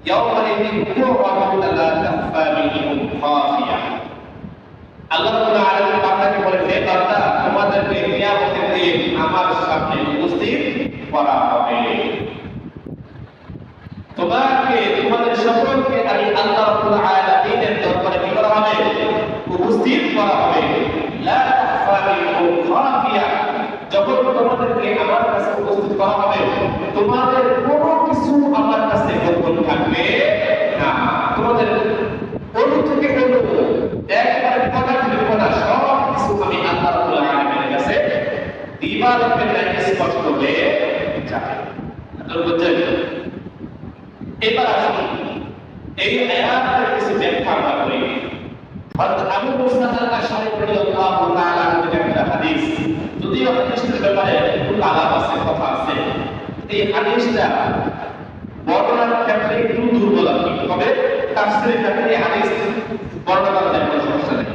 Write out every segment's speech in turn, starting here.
ইয়াউমাইযিন তু'রাদুনা লা তাখফা মিনকুম খাফিয়া। আল্লাহ রাব্বুল আলামিন বান্দাকে বলেন, হে বান্দা, তোমাদেরকে কিয়ামতের দিন আমার সামনে উপস্থিত করা হবে। তোমাদের সকলকে আমি আল্লাহ রাব্বুল আলামিনের দরবারে কি করা হবে? উপস্থিত করা হবে। লা তাখফা মিনকুম খাফিয়া। যখন তোমাদেরকে আমার কাছে উপস্থিত করা হবে, তোমাদের কোনো কিছু আমার কাছে গোপন থাকবে না। তোমাদের অনু থেকে অনু, একবারে কথা থেকে কথা, সব কিছু আমি আল্লাহ রাব্বুল আলামিনের কাছে দিবালোকের ন্যায় স্পষ্ট হয়ে যাবে। আপনারা বুঝছেন? এবার আসুন এই আয়াতের কিছু ব্যাখ্যা আমরা করি। হযরত আবু মুসা আল-আশআরী রাদিয়াল্লাহু তাআলা থেকে একটা হাদিস, যদিও হাদিসের ব্যাপারে একটু আলাপ আছে, কথা আছে, এই হাদিসটা বর্ণনার ক্ষেত্রে একটু দুর্বল আছে, তবে তাফসীরের ক্ষেত্রে এই হাদিস বর্ণনা করার কোনো সমস্যা নেই।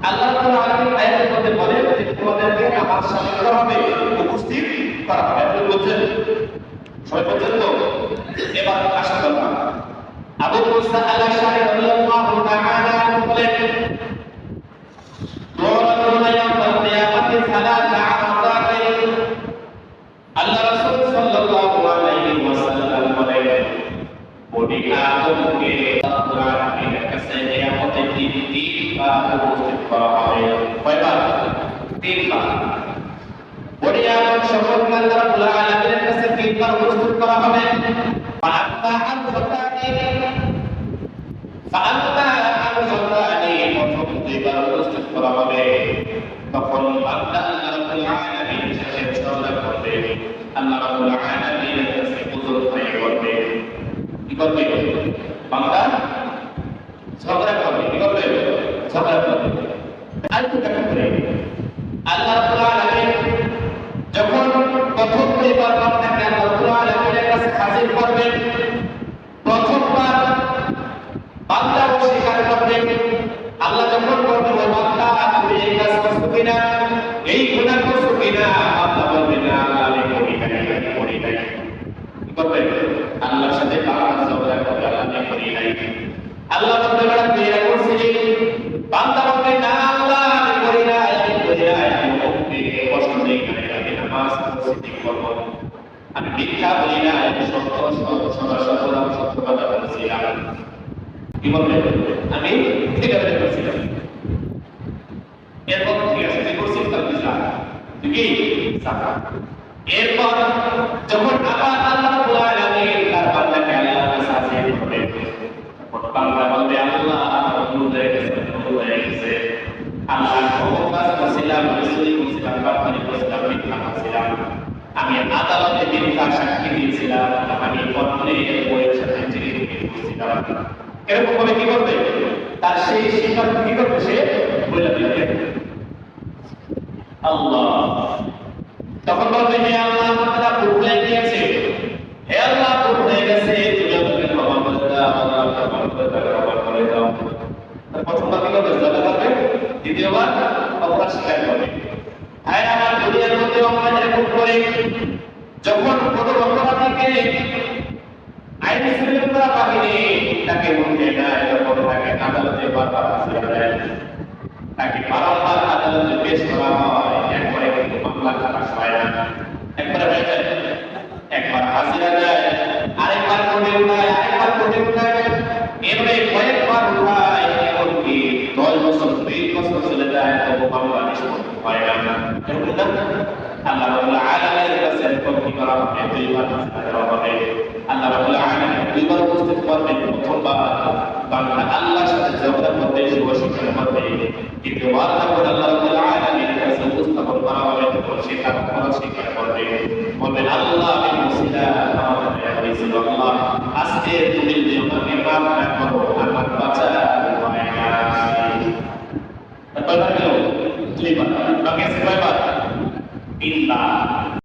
আল্লাহ রাব্বুল আলামিন আয়াতের মধ্যে বলেন যে তোমাদেরকে আমার সামনে করা হবে, উপস্থিত করা হবে। আপনারা বুঝছেন? সবাই বুঝছেন তো? এবার আশা করলাম আবু মুসা আল-আশআরী রাদিয়াল্লাহু তাআলা আনহু বলেন, দুরাতুনা ইয়াউমাল কিয়ামাতি সালাসা আরাদাতিন। আল্লাহ রাসূল সাল্লাল্লাহু আলাইহি ওয়াসাল্লাম বলেন, বনি আদমকে আল্লাহ আলামিনের কাছে কিয়ামতের দিন তিনবার উপস্থিত করা হবে। কয়বার? তিনবার। বনি আদম সকলকে আল্লাহ রাব্বুল আলামিনের কাছে তিনবার উপস্থিত করা হবে। ফাআম্মা আল-ফাতানি প্রথম দুইবার উপস্থিত করা হবে, তখন বান্দা আল্লাহ রাব্বুল আলামিনের সাথে ঝগড়া করবে, আল্লাহ রাব্বুল আলামিনের কাছে উযর হয়ে করবে। কি করবে? বান্দা ঝগড়া করবে। কি করবে? ঝগড়া করবে। আরেকটু ব্যাখ্যা করে, আল্লাহ রাব্বুল আলামিন যখন প্রথম দুইবার বান্দাকে আল্লাহ রাব্বুল আলামিনের কাছে হাজির করবেন, প্রথমবার বান্দা অস্বীকার করবে। আল্লাহ যখন বলবে, ও বান্দা, তুমি এই কাজ করছো কিনা, এই গুনাহ করছো কিনা, বান্দা বলবে, না আমি করি নাই। কি করবে? আল্লাহর সাথে বান্দা ঝগড়া করবে, আমি করি নাই। আল্লাহ বলবে, বেটা তুই এটা করছিলি, বান্দা বলবে, না আল্লাহ আমি করি নাই, আমি কষ্ট দেই নাই, আমি নামাজ পড়ছি, ঠিক করব, আমি মিথ্যা বলি না, আমি সত্য কথা বলছিলাম। কি বলবে? আমি ঠিক আছে বলছিলাম। এরপর ঠিক আছে, তুই করছিস তার বুঝলাম, তুই কি সাফা। এরপর যখন আবার আল্লাহ রাব্বুল আলামিন তার বান্দাকে আল্লাহর কাছে হাজির করবে, তখন বান্দা বলবে, আল্লাহ ভুল হয়ে গেছে, আল্লাহ ক্ষমা করছিলাম, চুরি করছিলাম, বাটপারি করছিলাম, মিথ্যা বলছিলাম, আমি আদালতে মিথ্যা সাক্ষী দিয়েছিলাম, আমি অন্যের বইয়ের সাথে চিঠি করছিলাম। এরকম ভাবে কি করবে? তার সেই স্বীকার কি করবে? সে বলে দিবে আল্লাহ। তখন বলবে, হে আল্লাহ, আমার ভুল হয়ে গিয়েছে, হে আল্লাহ ভুল হয়ে গেছে, তুমি আমাকে ক্ষমা করে দাও, আল্লাহ ক্ষমা করে দাও। প্রথমবার কি করবে? জবাব করবে। দ্বিতীয়বার অপরাধ স্বীকার করবে। হ্যাঁ, আমার দুনিয়ার মধ্যে আমরা এরকম করে যখন কোনো অপরাধীকে আইন শৃঙ্খলা বাহিনী তাকে উঠে নেয়, তখন তাকে আদালতে বারবার হাজিরা দেয়, তাকে বারবার আদালতে পেশ করা হয়। একবারে কিন্তু মামলা খালাস হয় না, একবারে হয়ে যায়, একবার হাজিরা দেয়, আরেকবার কোর্টে উঠায়, আরেকবার কোর্টে উঠায়, এভাবে কয়েকবার উঠায়, এমনকি 10 বছর 20 বছর চলে যায়, তবু মামলা নিষ্পত্তি হয় না। আল্লাহ রাব্বুল আলামিনের কাছে এরকম কি করা হবে? দুইবার হাজিরা দেওয়া হবে। আল্লাহ রাব্বুল আলামিন দুইবার উপস্থিত করবেন। প্রথমবার বান্দা আল্লাহর সাথে ঝগড়া করবে, অস্বীকার করবে। দ্বিতীয়বার যখন আল্লাহ রাব্বুল আলামিনের কাছে উপস্থাপন করা হবে, তখন সে তার অপরাধ স্বীকার